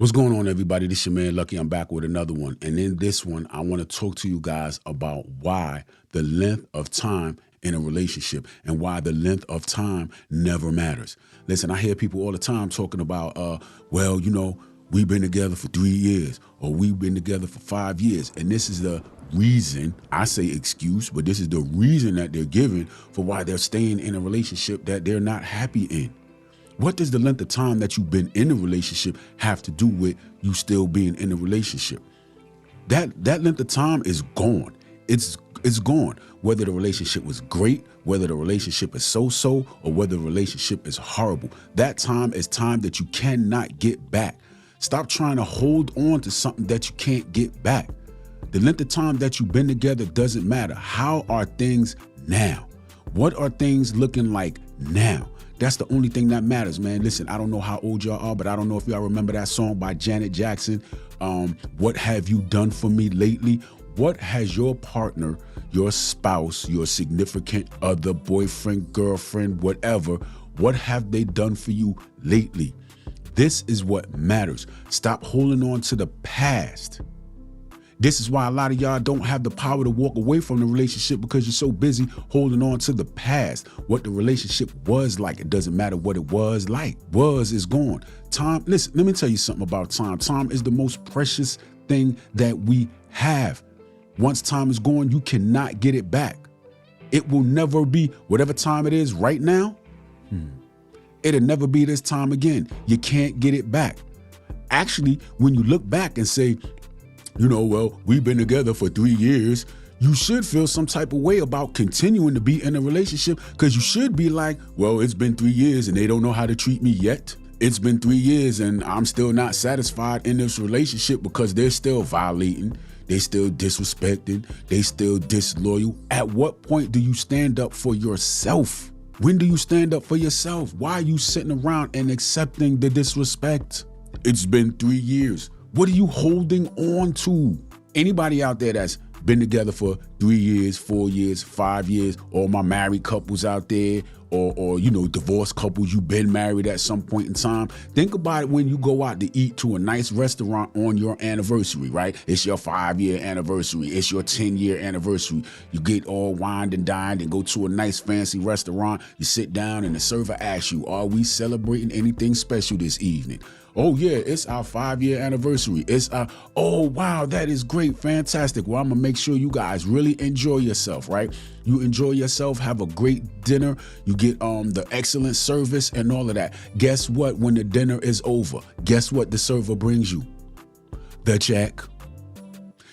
What's going on, everybody? This your man Lucky. I'm back with another one. And in this one, I want to talk to you guys about why the length of time in a relationship and why the length of time never matters. Listen, I hear people all the time talking about, we've been together for 3 years or we've been together for 5 years. And this is the reason, I say excuse, but this is the reason that they're giving for why they're staying in a relationship that they're not happy in. What does the length of time that you've been in a relationship have to do with you still being in a relationship? That length of time is gone. It's gone. Whether the relationship was great, whether the relationship is so-so, or whether the relationship is horrible. That time is time that you cannot get back. Stop trying to hold on to something that you can't get back. The length of time that you've been together doesn't matter. How are things now? What are things looking like now? That's the only thing that matters, man. Listen, I don't know how old y'all are, but I don't know if y'all remember that song by Janet Jackson. What have you done for me lately? What has your partner, your spouse, your significant other, boyfriend, girlfriend, whatever, what have they done for you lately? This is what matters. Stop holding on to the past. This is why a lot of y'all don't have the power to walk away from the relationship, because you're so busy holding on to the past. What the relationship was like, it doesn't matter what it was like. Was is gone. Time, listen, let me tell you something about time. Time is the most precious thing that we have. Once time is gone, you cannot get it back. It will never be whatever time it is right now. It'll never be this time again. You can't get it back. Actually, when you look back and say, we've been together for 3 years, you should feel some type of way about continuing to be in a relationship, because you should be like, well, it's been 3 years and they don't know how to treat me yet. It's been 3 years and I'm still not satisfied in this relationship because they're still violating, they still disrespecting, they still disloyal. At what point do you stand up for yourself? When do you stand up for yourself? Why are you sitting around and accepting the disrespect? It's been 3 years. What are you holding on to? Anybody out there that's been together for 3 years, 4 years, 5 years, or my married couples out there, or divorced couples, you've been married at some point in time. Think about it when you go out to eat to a nice restaurant on your anniversary, right? It's your 5-year anniversary. It's your 10-year anniversary. You get all wined and dined and go to a nice fancy restaurant. You sit down and the server asks you, are we celebrating anything special this evening? Oh yeah, it's our 5-year anniversary. Oh wow, that is great, fantastic. Well, I'm gonna make sure you guys really enjoy yourself, right? You enjoy yourself, have a great dinner, you get the excellent service and all of that. Guess what? When the dinner is over, guess what the server brings you? The check.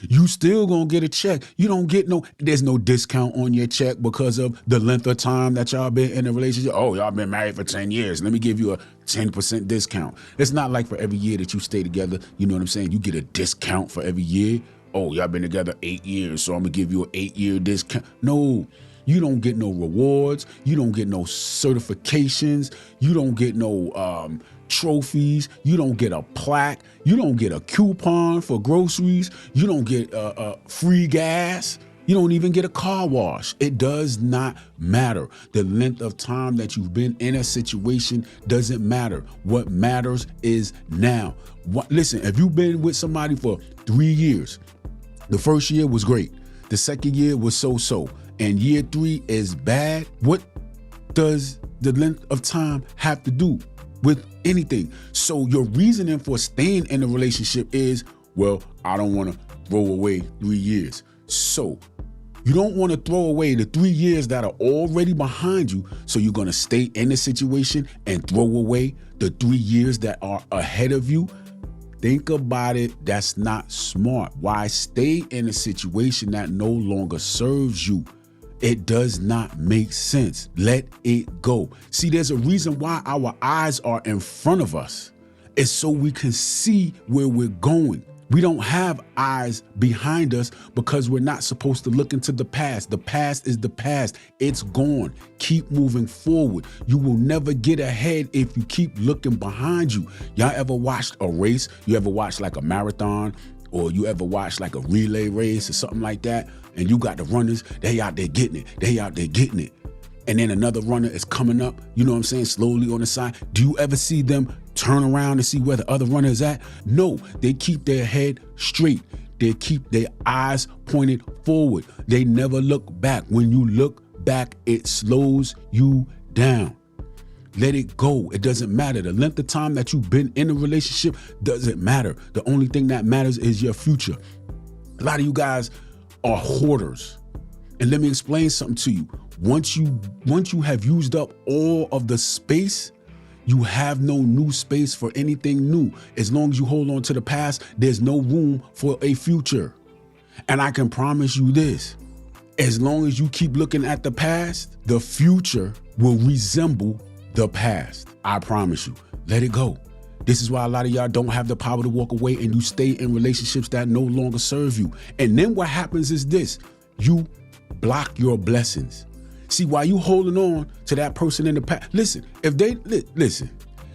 You still gonna get a check. You don't get there's no discount on your check because of the length of time that y'all been in a relationship. Oh, y'all been married for 10 years. Let me give you a 10% discount. It's not like for every year that you stay together, you know what I'm saying? You get a discount for every year. Oh, y'all been together 8 years, so I'm gonna give you an 8-year discount. No, you don't get no rewards. You don't get no certifications. You don't get no trophies. You don't get a plaque. You don't get a coupon for groceries. You don't get free gas. You don't even get a car wash. It does not matter. The length of time that you've been in a situation doesn't matter. What matters is now. Listen, if you've been with somebody for 3 years, the first year was great. The second year was so-so. And year 3 is bad. What does the length of time have to do with anything? So your reasoning for staying in a relationship is, well, I don't want to throw away 3 years. So you don't want to throw away the 3 years that are already behind you. So you're going to stay in the situation and throw away the 3 years that are ahead of you. Think about it. That's not smart. Why stay in a situation that no longer serves you? It does not make sense. Let it go. See, there's a reason why our eyes are in front of us. It's so we can see where we're going. We don't have eyes behind us because we're not supposed to look into the past. The past is the past. It's gone. Keep moving forward. You will never get ahead if you keep looking behind you. Y'all ever watched a race? You ever watched like a marathon? Or you ever watched like a relay race or something like that? And you got the runners, they out there getting it. They out there getting it. And then another runner is coming up, you know what I'm saying, slowly on the side. Do you ever see them turn around and see where the other runner is at. No, they keep their head straight. They keep their eyes pointed forward. They never look back. When you look back, it slows you down. Let it go. It doesn't matter. The length of time that you've been in a relationship doesn't matter. The only thing that matters is your future. A lot of you guys are hoarders. And let me explain something to you. Once you have used up all of the space, you have no new space for anything new. As long as you hold on to the past, there's no room for a future. And I can promise you this, as long as you keep looking at the past, the future will resemble the past. I promise you. Let it go. This is why a lot of y'all don't have the power to walk away, and you stay in relationships that no longer serve you. And then what happens is this, you block your blessings. See, while you holding on to that person in the past, listen,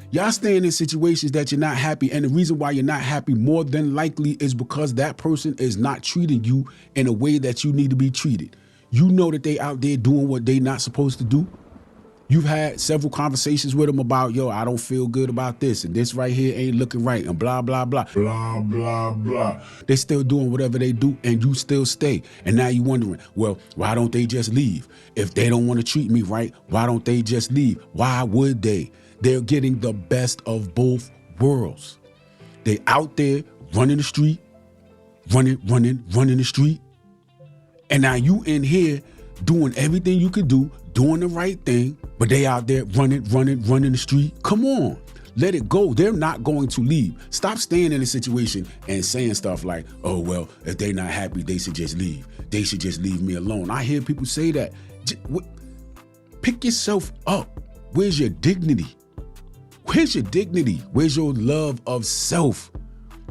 y'all staying in situations that you're not happy, and the reason why you're not happy more than likely is because that person is not treating you in a way that you need to be treated. You know that they out there doing what they not supposed to do. You've had several conversations with them about, yo, I don't feel good about this, and this right here ain't looking right, and blah, blah, blah, blah, blah, blah. They still doing whatever they do, and you still stay. And now you wondering, well, why don't they just leave? If they don't want to treat me right, why don't they just leave? Why would they? They're getting the best of both worlds. They out there running the street, running the street. And now you in here doing everything you could do, doing the right thing, but they out there running the street. Come on, let it go. They're not going to leave. Stop staying in a situation and saying stuff like, oh, well, if they're not happy, they should just leave. They should just leave me alone. I hear people say that. Pick yourself up. Where's your dignity? Where's your dignity? Where's your love of self?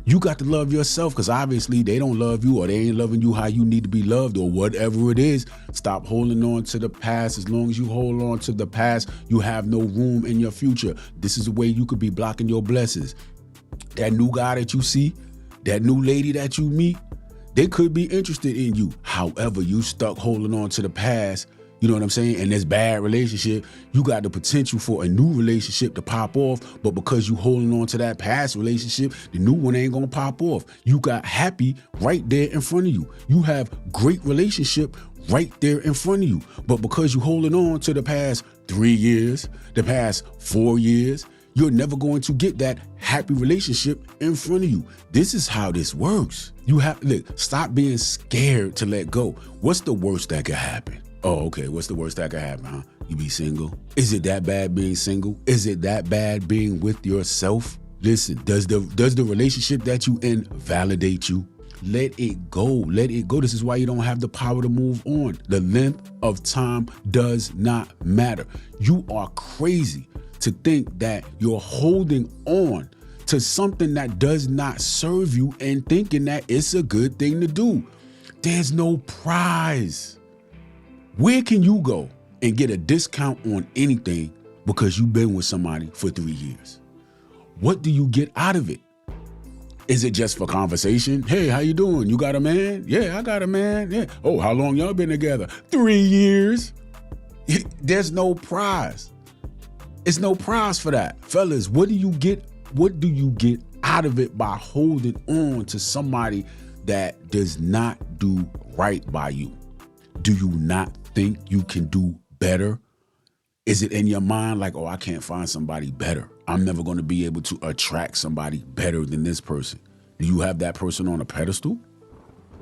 You got to love yourself, because obviously they don't love you, or they ain't loving you how you need to be loved, or whatever it is. Stop holding on to the past. As long as you hold on to the past, you have no room in your future. This is the way you could be blocking your blessings. That new guy that you see, that new lady that you meet, they could be interested in you. However, you stuck holding on to the past. You know what I'm saying? And this bad relationship, you got the potential for a new relationship to pop off, but because you holding on to that past relationship, the new one ain't gonna pop off. You got happy right there in front of you. You have great relationship right there in front of you. But because you holding on to the past 3 years, the past 4 years, you're never going to get that happy relationship in front of you. This is how this works. Stop being scared to let go. What's the worst that could happen? Oh, okay. What's the worst that could happen, huh? You be single? Is it that bad being single? Is it that bad being with yourself? Listen, does the relationship that you in validate you? Let it go. Let it go. This is why you don't have the power to move on. The length of time does not matter. You are crazy to think that you're holding on to something that does not serve you and thinking that it's a good thing to do. There's no prize. Where can you go and get a discount on anything because you've been with somebody for 3 years? What do you get out of it? Is it just for conversation? Hey, how you doing? You got a man? Yeah, I got a man. Yeah. Oh, how long y'all been together? 3 years. There's no prize. It's no prize for that. Fellas, what do you get out of it by holding on to somebody that does not do right by you? Do you not think you can do better? Is it in your mind like, oh, I can't find somebody better? I'm never going to be able to attract somebody better than this person. Do you have that person on a pedestal?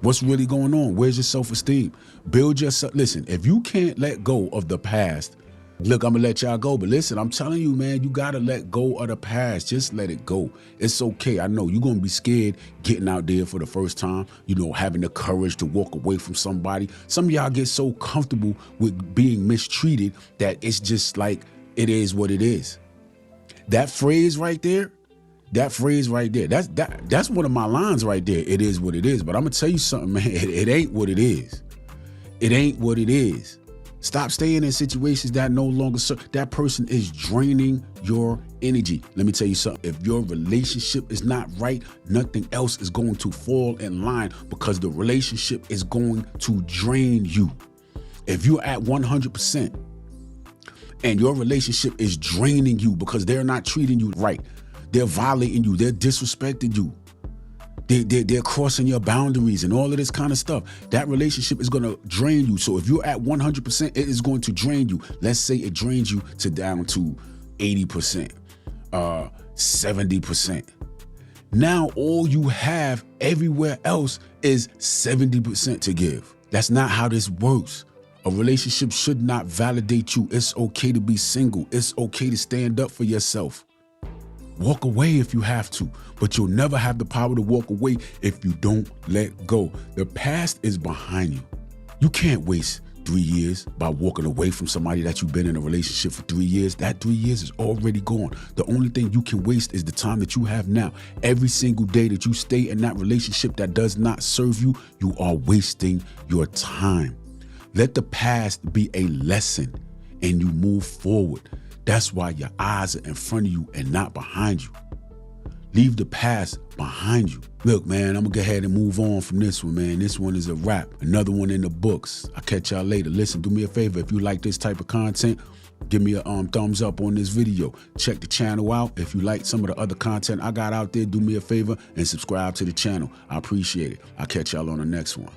What's really going on? Where's your self-esteem? Build yourself. Listen, if you can't let go of the past, look, I'm going to let y'all go. But listen, I'm telling you, man, you got to let go of the past. Just let it go. It's okay. I know you're going to be scared getting out there for the first time, having the courage to walk away from somebody. Some of y'all get so comfortable with being mistreated that it's just like, it is what it is. That phrase right there, that's one of my lines right there. It is what it is. But I'm going to tell you something, man. It ain't what it is. It ain't what it is. Stop staying in situations that no longer serve. That person is draining your energy. Let me tell you something. If your relationship is not right, nothing else is going to fall in line, because the relationship is going to drain you. If you're at 100% and your relationship is draining you because they're not treating you right, They're violating you. They're disrespecting you. They're crossing your boundaries and all of this kind of stuff. That relationship is going to drain you. So if you're at 100%, it is going to drain you. Let's say it drains you to down to 80%, 70%. Now all you have everywhere else is 70% to give. That's not how this works. A relationship should not validate you. It's okay to be single. It's okay to stand up for yourself. Walk away if you have to, but you'll never have the power to walk away if you don't let go. The past is behind you. You can't waste 3 years by walking away from somebody that you've been in a relationship for 3 years. That 3 years is already gone. The only thing you can waste is the time that you have now. Every single day that you stay in that relationship that does not serve you, you are wasting your time. Let the past be a lesson and you move forward. That's why your eyes are in front of you and not behind you. Leave the past behind you. Look, man, I'm gonna go ahead and move on from this one, man. This one is a wrap. Another one in the books. I'll catch y'all later. Listen, do me a favor. If you like this type of content, give me a thumbs up on this video. Check the channel out. If you like some of the other content I got out there, do me a favor and subscribe to the channel. I appreciate it. I'll catch y'all on the next one.